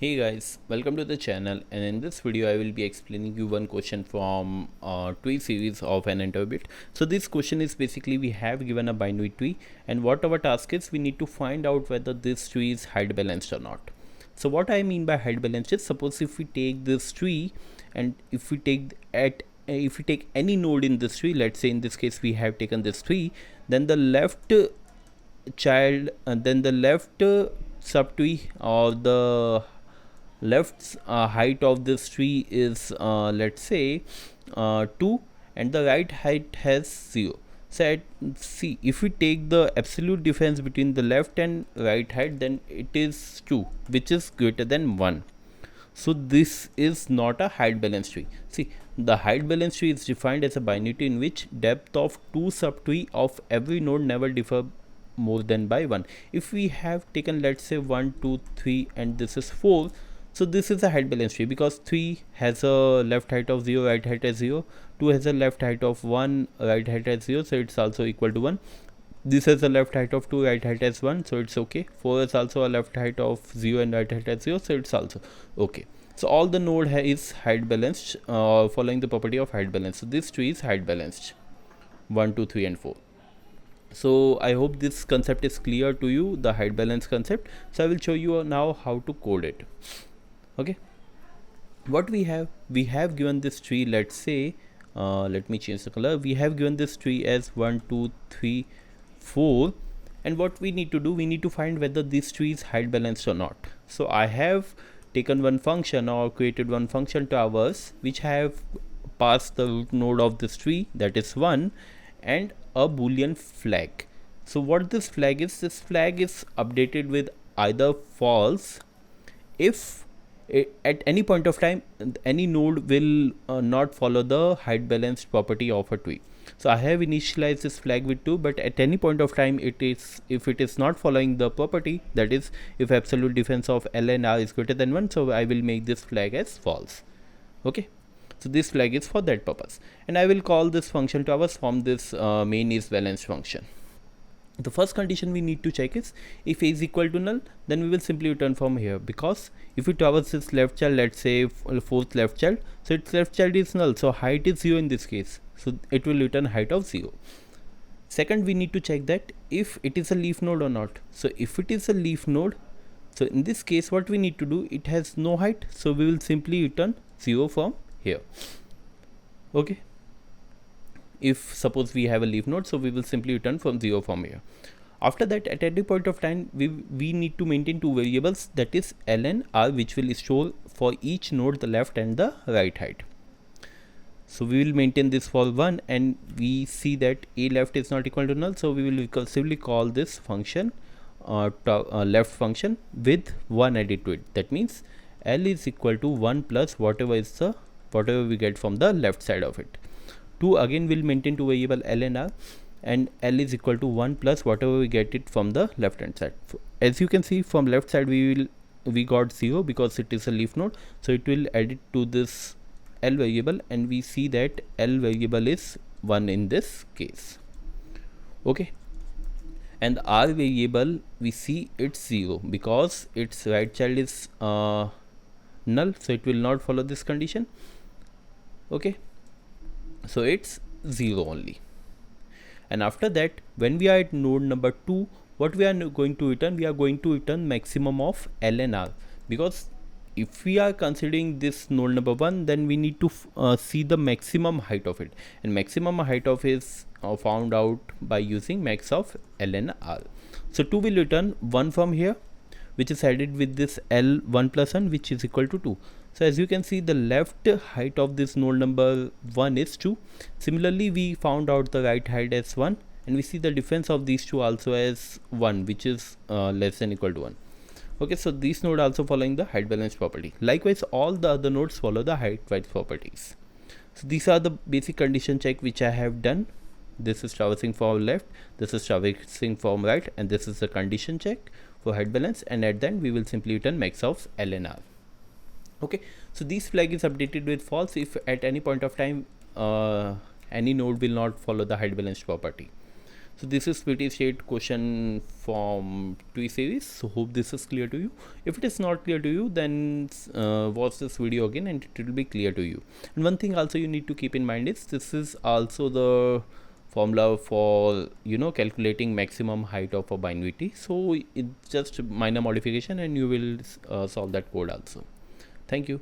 Hey guys, welcome to the channel, and in this video I will be explaining you one question from tree series of an interbit. So this question is basically we have given a binary tree, and what our task is we need to find out whether this tree is height balanced or not. So what I mean by height balanced is, suppose if we take this tree and if we take any node in this tree, let's say in this case we have taken this tree, then the left then the left subtree or the left height of this tree is let's say 2, and the right height has 0. So see, if we take the absolute difference between the left and right height, then it is 2, which is greater than 1. So this is not a height balanced tree. See, the height balanced tree is defined as a binary tree in which depth of two subtree of every node never differ more than by 1. If we have taken, let's say, 1 2 3 and this is 4, so this is a height balanced tree because 3 has a left height of 0, right height as 0, 2 has a left height of 1, right height as 0, so it's also equal to 1. This has a left height of 2, right height as 1, so it's okay. 4 is also a left height of 0 and right height as 0, so it's also okay. So all the node is height balanced, following the property of height balance. So this tree is height balanced, 1 2 3 and 4. So I hope this concept is clear to you, the height balance concept. So I will show you now how to code it. Okay, what we have given this tree, let's say let me change the color. We have given this tree as 1 2 3 4, and what we need to do, we need to find whether this tree is height balanced or not. So I have taken one function or created one function to ours which have passed the root node of this tree, that is 1, and a boolean flag. So what this flag is, this flag is updated with either false if at any point of time any node will not follow the height balanced property of a tree. So I have initialized this flag with 2, but at any point of time if it is not following the property, that is if absolute difference of L and R is greater than 1, so I will make this flag as false. Okay, so this flag is for that purpose, and I will call this function to ours from this main is balanced function. The first condition we need to check is if a is equal to null, then we will simply return from here, because if we traverse this left child, let's say fourth left child, so its left child is null, so height is 0 in this case, so it will return height of 0. Second, we need to check that if it is a leaf node or not. So if it is a leaf node, so in this case what we need to do, it has no height, so we will simply return 0 from here. Okay, if suppose we have a leaf node, so we will simply return from 0 from here. After that, at any point of time, we need to maintain two variables, that is L and R, which will store for each node the left and the right height. So we will maintain this for 1, and we see that a left is not equal to null, so we will recursively call this function left function with 1 added to it. That means L is equal to 1 plus whatever we get from the left side of it. 2 again will maintain two variable L and R, and L is equal to 1 plus whatever we get it from the left hand side. As you can see, from left side we got 0 because it is a leaf node, so it will add it to this L variable, and we see that L variable is 1 in this case. Okay, and R variable, we see it's 0 because its right child is null, so it will not follow this condition. Okay, so it's 0 only. And after that, when we are at node number 2, what we are going to return, we are going to return maximum of L and R, because if we are considering this node number 1, then we need to see the maximum height of it, and maximum height of is found out by using max of L and R. So 2 will return 1 from here, which is added with this L 1 plus 1, which is equal to 2. So as you can see, the left height of this node number 1 is 2. Similarly, we found out the right height as 1, and we see the difference of these two also as 1, which is less than equal to 1. Okay, so this node also following the height balance property. Likewise, all the other nodes follow the height wise properties. So these are the basic condition check which I have done. This is traversing from left, this is traversing from right, and this is the condition check for height balance, and at the end we will simply return max of L and R. Okay, so this flag is updated with false if at any point of time any node will not follow the height balanced property. So this is pretty straight question from TUI series. So hope this is clear to you. If it is not clear to you, then watch this video again and it will be clear to you. And one thing also you need to keep in mind is this is also the formula for calculating maximum height of a binary tree. So it's just minor modification and you will solve that code also. Thank you.